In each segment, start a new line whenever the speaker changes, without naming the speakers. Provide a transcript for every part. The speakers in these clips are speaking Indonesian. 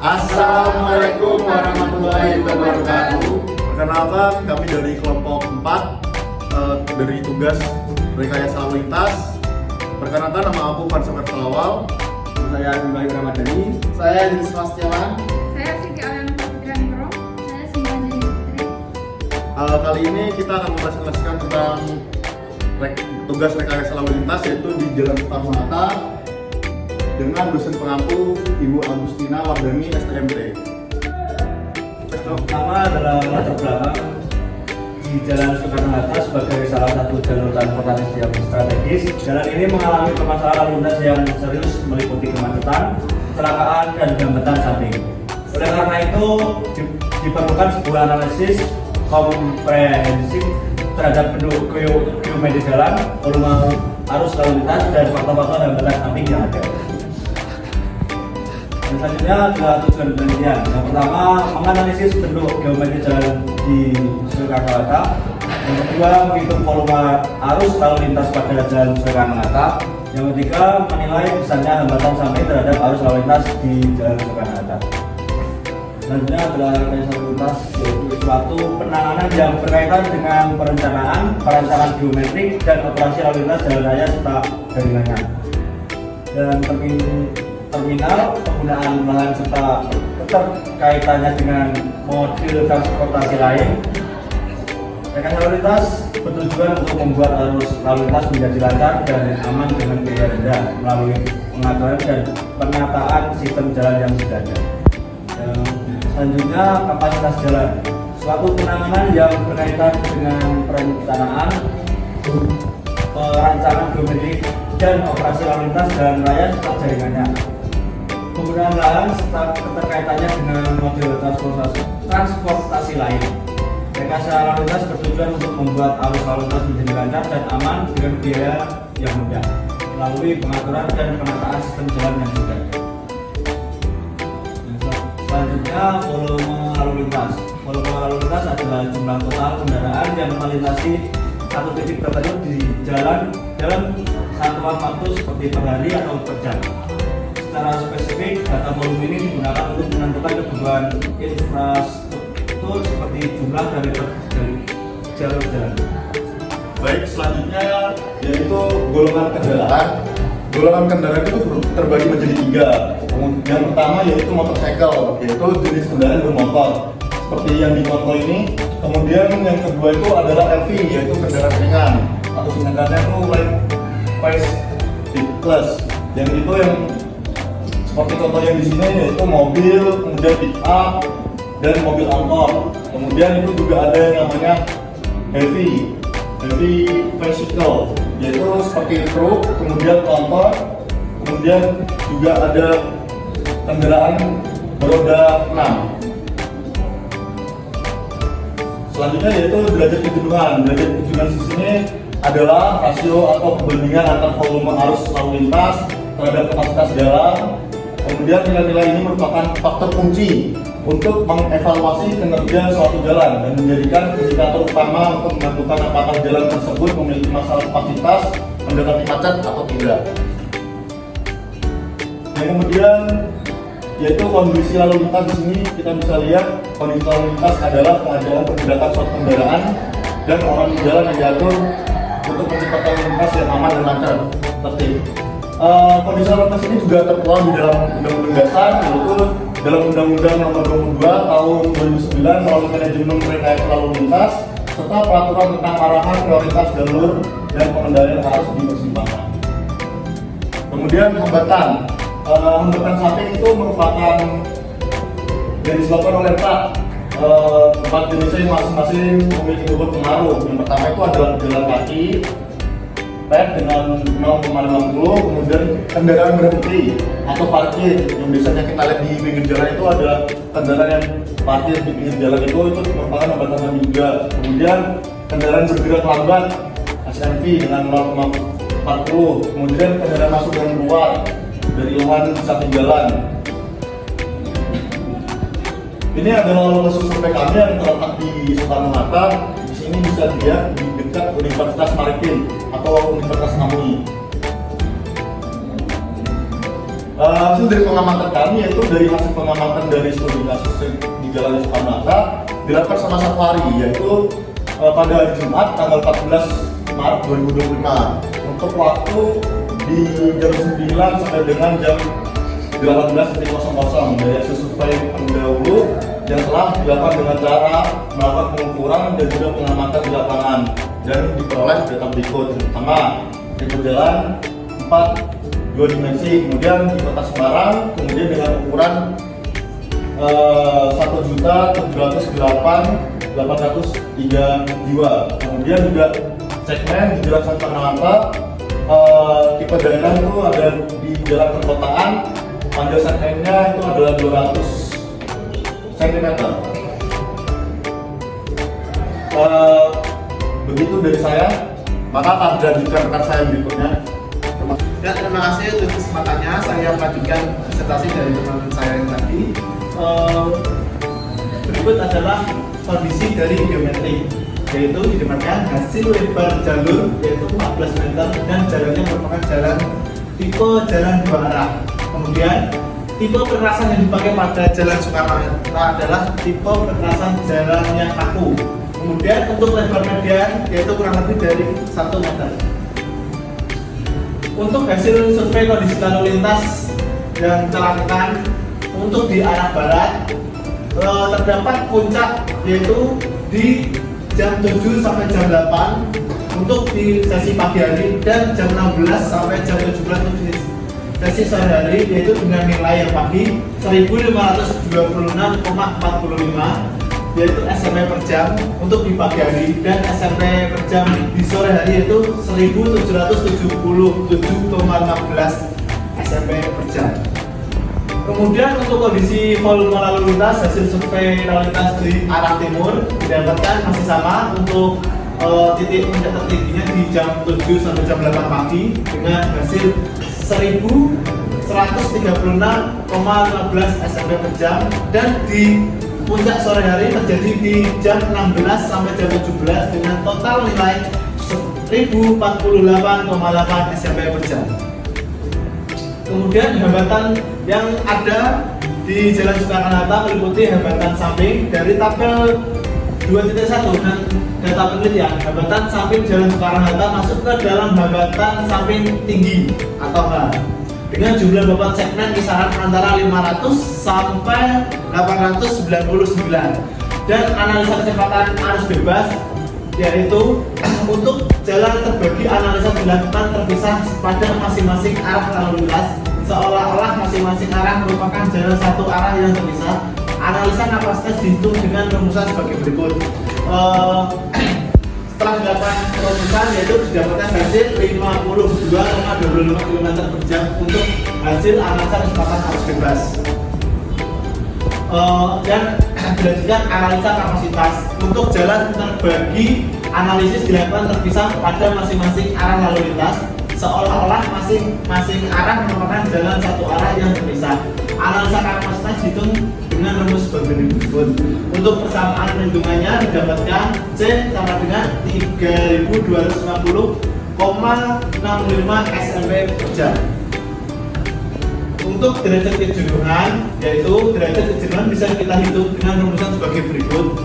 Assalamualaikum warahmatullahi wabarakatuh. Perkenalkan, kami dari kelompok 4 dari tugas rekayasa lalu lintas. Perkenalkan, nama aku Fansoker Pelawal.
Saya Ibrahim Ramadhani.
Saya Yunus Sebastian.
Saya Siti Aliana Putrandro. Saya Simran Jaya Putri.
Kali ini kita akan mempresentasikan tentang tugas rekayasa lalu lintas, yaitu di Jalan Soekarno-Hatta dengan dosen pengampu Ibu Agustina Wardani STMT.
Pertama adalah latar belakang di Jalan Soekarno-Hatta sebagai salah satu jalur transportasi yang strategis. Jalan ini mengalami permasalahan lalu lintas yang serius meliputi kemacetan, kecelakaan, dan hambatan samping. Oleh karena itu diperlukan sebuah analisis komprehensif terhadap bentuk geometri jalan, volume arus lalu lintas, dan faktor-faktor hambatan samping yang ada. Dan selanjutnya adalah tujuan penelitian. Yang pertama, menganalisis bentuk geometri jalan di Soekarno-Hatta. Yang kedua, menghitung volume arus lalu lintas pada jalan Soekarno-Hatta. Yang ketiga, menilai besarnya hambatan samping terhadap arus lalu lintas di jalan Soekarno-Hatta. Selanjutnya adalah rekayasa lalu lintas, yaitu suatu penanganan yang berkaitan dengan perencanaan geometrik, dan operasi lalu lintas jalan raya serta jaringannya. Dan terminal, penggunaan lahan serta keterkaitannya dengan model transportasi lain. Rekayasa lalu lintas bertujuan untuk membuat arus lalu lintas menjadi lancar dan aman dengan biaya rendah melalui pengaturan dan penataan sistem jalan yang sudah ada. Selanjutnya, kapasitas jalan, suatu penanganan yang berkaitan dengan perencanaan geometrik dan operasi lalu lintas jalan raya serta jaringannya. Penggunaan lahan serta keterkaitannya dengan model transportasi lain. Rekayasa lalu lintas bertujuan untuk membuat arus lalu lintas menjadi lancar dan aman dengan biaya yang mudah melalui pengaturan dan penataan sistem jalan yang sudah ada. Selanjutnya, volume lalu lintas. Volume lalu lintas adalah jumlah total kendaraan yang melintasi satu titik tertentu di jalan dalam satuan waktu seperti per hari atau per jam. Secara spesifik, data volume ini digunakan untuk menentukan kebutuhan infrastruktur seperti jumlah dari jalur jalan.
Baik, selanjutnya yaitu golongan kendaraan. Golongan kendaraan itu terbagi menjadi 3. Yang pertama yaitu motorcycle, yaitu jenis kendaraan bermotor seperti yang dicontoh ini. Kemudian yang kedua itu adalah LV, yaitu kendaraan ringan atau singkatannya itu light vehicle. Yang itu yang seperti contoh yang di sini yaitu mobil, kemudian pick up, dan mobil angkot. Kemudian itu juga ada yang namanya heavy vehicle, yaitu seperti truk, kemudian kontor, kemudian juga ada kendaraan beroda 6. Selanjutnya yaitu derajat kejenuhan. Derajat kejenuhan di sini adalah rasio atau perbandingan antara volume arus lalu lintas terhadap kapasitas jalan. Kemudian nilai-nilai ini merupakan faktor kunci untuk mengevaluasi kinerja suatu jalan dan menjadikan indikator utama untuk menentukan apakah jalan tersebut memiliki masalah kapasitas, mendekati macet atau tidak. Yang kemudian yaitu kondisi lalu lintas. Di sini kita bisa lihat kondisi lalu lintas adalah pengajaran pergerakan suatu kendaraan dan orang di jalan yang diatur untuk menciptakan lalu lintas yang aman dan lancar, tertib. Kondisi lalu lintas ini juga tertuang di dalam Undang-Undang Dasar, yaitu dalam Undang-Undang Nomor 22 Tahun 2009 melalui manajemen rekayasa lalu lintas serta peraturan tentang arahan prioritas jalur dan pengendalian arus di persimpangan. Kemudian hambatan samping itu merupakan yang disebabkan oleh empat jenisnya masing-masing memiliki bobot pengaruh. Yang pertama itu adalah jalan kaki dengan 0,50, kemudian kendaraan berhenti atau parkir yang biasanya kita lihat di pinggir jalan itu adalah kendaraan yang parkir di pinggir jalan itu merupakan hambatan juga. Kemudian kendaraan bergerak lambat SMV dengan 0,40, kemudian kendaraan masuk dan keluar dari lahan samping jalan. Ini adalah lokasi survei kami yang terletak di Soekarno-Hatta. Di sini bisa dilihat di dekat Universitas Maritim atau Universitas Namui. Hasil dari pengamatan kami yaitu dari hasil pengamatan dari studi kasus di Jalan Soekarno-Hatta dilakukan selama 1 hari, yaitu pada hari Jumat tanggal 14 Maret 2025 untuk waktu di jam 9 sampai dengan jam 18.00 dari hasil survei pendahulu yang telah dilakukan dengan cara melakukan pengukuran dan juga pengamatan di lapangan dan diperoleh data berikut. Yang pertama, tipe jalan 2 dimensi, kemudian di Kota Semarang, kemudian dengan ukuran 1.708.803 jiwa. Kemudian juga segmen di Jalan Soekarno-Hatta, tipe daerah itu ada di jalan perkotaan, panjang segmennya itu adalah 200 cm. Begitu dari saya, maka akan dilanjutkan rekan saya berikutnya.
Ya, terima kasih untuk kesempatannya. Saya melanjutkan presentasi dari teman saya yang tadi. Berikut adalah kondisi dari geometrik, yaitu didematkan hasil lebar jalur yaitu 14 meter dan jalannya merupakan jalan tipe jalan 2 arah. Kemudian tipe perkerasan yang dipakai pada Jalan Soekarno-Hatta adalah tipe perkerasan jalan yang kaku. Kemudian untuk lebar median yaitu kurang lebih dari 1 meter. Untuk hasil survei kondisi lalu lintas yang dilakukan untuk di arah barat, terdapat puncak yaitu di jam 7 sampai jam 8 untuk di sesi pagi hari dan jam 16 sampai jam 17 untuk di sesi sore hari, yaitu dengan nilai yang pagi 1526,45 yaitu SMP per jam untuk di pagi hari, dan SMP per jam di sore hari yaitu 1777,15 SMP per jam. Kemudian untuk kondisi volume lalu lintas, hasil survei lalu lintas di arah timur didapatkan masih sama untuk titik puncak tertingginya di jam 7 sampai jam 8 pagi dengan hasil 1136,15 SMP per jam, dan di puncak sore hari terjadi di jam 16 sampai jam 17 dengan total nilai 1048,8 SMP per jam. Kemudian hambatan yang ada di Jalan Soekarno-Hatta meliputi hambatan samping dari tabel 2.1 dan data penelitian. Hambatan samping Jalan Soekarno-Hatta masuk ke dalam hambatan samping tinggi atau H dengan jumlah bobot segmen kisaran antara 500 sampai 899, dan analisa kecepatan arus bebas yaitu untuk jalan terbagi analisa dilakukan terpisah pada masing-masing arah lalu lintas seolah-olah masing-masing arah merupakan jalan satu arah yang terpisah. Analisa kapasitas dihitung dengan rumusan sebagai berikut. Setelah dilakukan perumusan yaitu didapatkan hasil 52,25 km per jam untuk hasil analisa kecepatan arus bebas. Dan dilanjutkan analisa kapasitas untuk jalan terbagi, analisis dilakukan terpisah pada masing-masing arah lalu lintas seolah-olah masing-masing arah merupakan jalan satu arah yang terpisah. Analisa kapasitas dihitung dengan rumus sebagai berikut. Untuk persamaan perhitungannya didapatkan C sama dengan 3250,65 SMP per jam. Untuk derajat kejenuhan, yaitu derajat kejenuhan bisa kita hitung dengan rumusan sebagai berikut,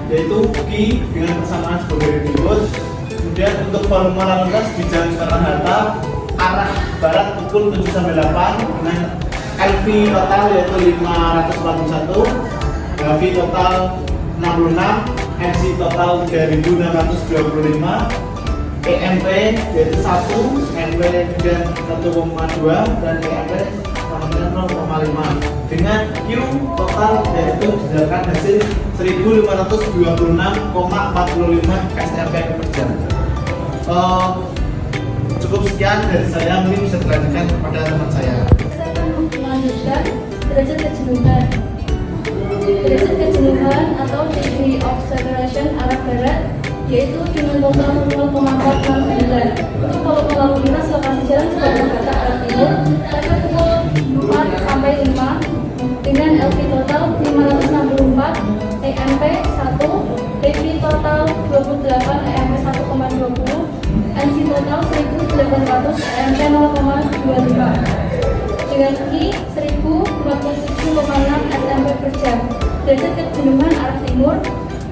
yaitu Q dengan persamaan sebagai berikut. Kemudian untuk volume lalu lintas di Jalan Soekarno-Hatta arah barat pukul 7 sampai 8 dengan LV total yaitu 581, HV total 66, MC total 3625, EMP yaitu 1, MP dan 1,2 dan EMP sama dengan 0,5 dengan Q total yaitu berdasarkan hasil 1526,45 SMP per jam. Cukup sekian dari saya, mungkin bisa dilanjutkan kepada teman saya.
Saya akan melanjutkan derajat kejenuhan. Derajat kejenuhan atau degree of separation arah barat yaitu dengan total 0,469. Untuk volume lalu lintas lokasi jalan Soekarno-Hatta arah timur pada pukul 4 sampai 5 dengan LV total 564, EMP 1, DV total 28, EMP 1,20, NC total 1800, EMP 0,25. energi 1047,6 SMP per jam. Derajat kejenuhan arah timur,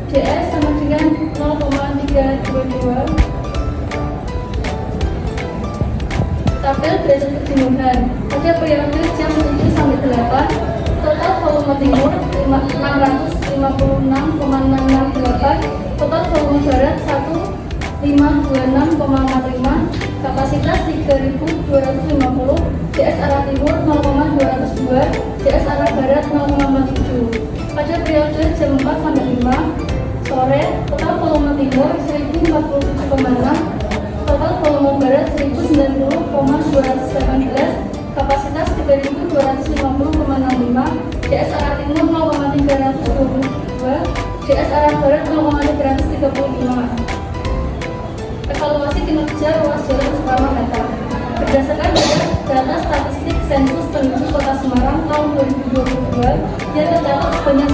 DS sama dengan 0,322. Tabel derajat kejenuhan pada periode jam 7 sampai 8, total volume timur 656,668, total volume barat 1526,45, kapasitas 3250, DS arah timur 0,202, DS arah barat 0,47. Pada periode jam 4 sampai 5 sore, total volume timur 1047,6, total volume barat 1090,218, kapasitas 3250,65, DS arah timur 0,322, DS arah barat 0,335. Evaluasi kinerja ruas jalan Soekarno-Hatta berdasarkan data statistik sensus penduduk Kota Semarang tahun 2022 yang terdapat sebanyak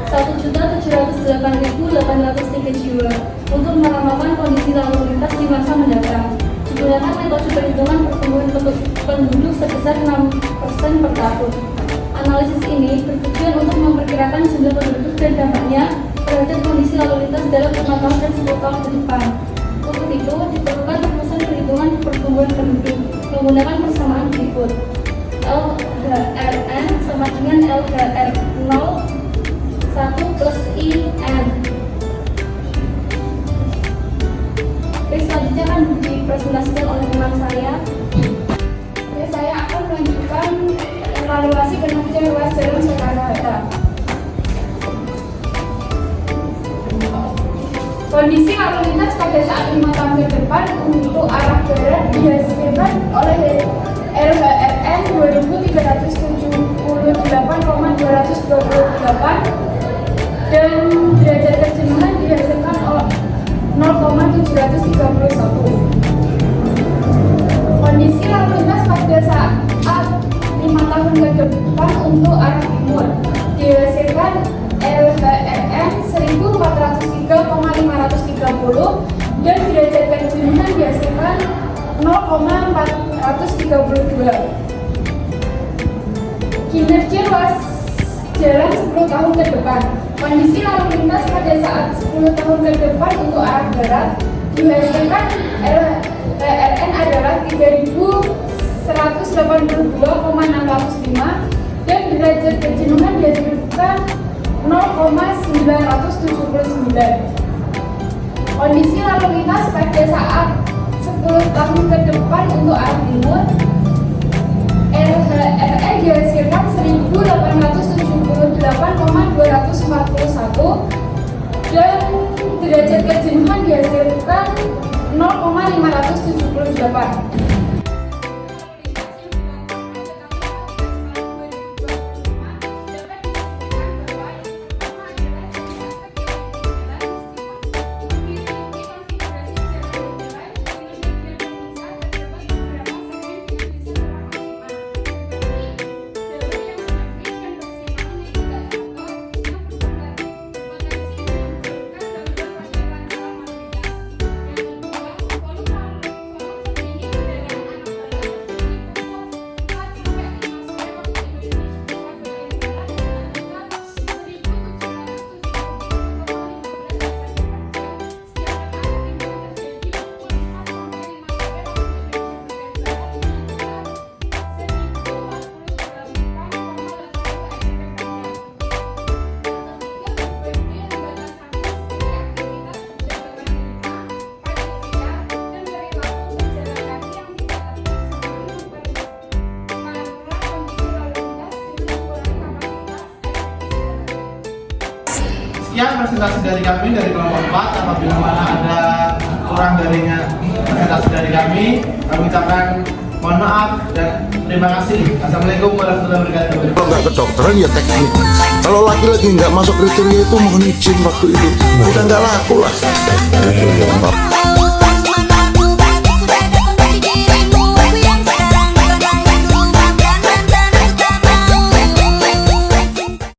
1.708.803 jiwa untuk meramalkan kondisi lalu lintas di masa mendatang. Digunakan metode perhitungan pertumbuhan penduduk sebesar 6% per tahun. Analisis ini bertujuan untuk memperkirakan jumlah penduduk dan dampaknya terhadap kondisi lalu lintas dalam 5 tahun dan 10 tahun ke depan. Untuk itu, diperlukan rumusan perhitungan pertumbuhan penduduk menggunakan persamaan berikut. LHRN sama dengan LHR 0 1 plus IN. Oke, selanjutnya akan dipresentasikan oleh teman saya. Oke, saya akan melanjutkan evaluasi kinerja ruas jalan Soekarno-Hatta. Kondisi lalu lintas pada saat 5 tahun ke depan untuk arah barat dihasilkan oleh LHRN 2378,228 dan derajat kejenuhan dihasilkan 0,731. Kondisi lalu lintas pada saat 5 tahun ke depan untuk arah timur dihasilkan LHRN 1403,530 dan derajat kejenuhan dihasilkan 0,432. Kinerja ruas jalan 10 tahun ke depan. Kondisi lalu lintas pada saat 10 tahun ke depan untuk arah barat dihasilkan LHRN adalah 3182,605 dan derajat kejenuhan dihasilkan 0,979. Kondisi lalu lintas pada saat 10 tahun ke depan untuk arah timur LHRN dihasilkan 1878,241 dan derajat kejenuhan dihasilkan 0,578.
Sekian presentasi dari kami dari kelompok 4. Apabila mana ada kurang darinya presentasi dari kami ucapkan mohon maaf dan terima kasih. Assalamualaikum warahmatullahi wabarakatuh.
Kalau nggak kedokteran ya teknik. Kalau laki-laki nggak masuk kriteria itu mohon izin waktu itu udah nggak laku lah.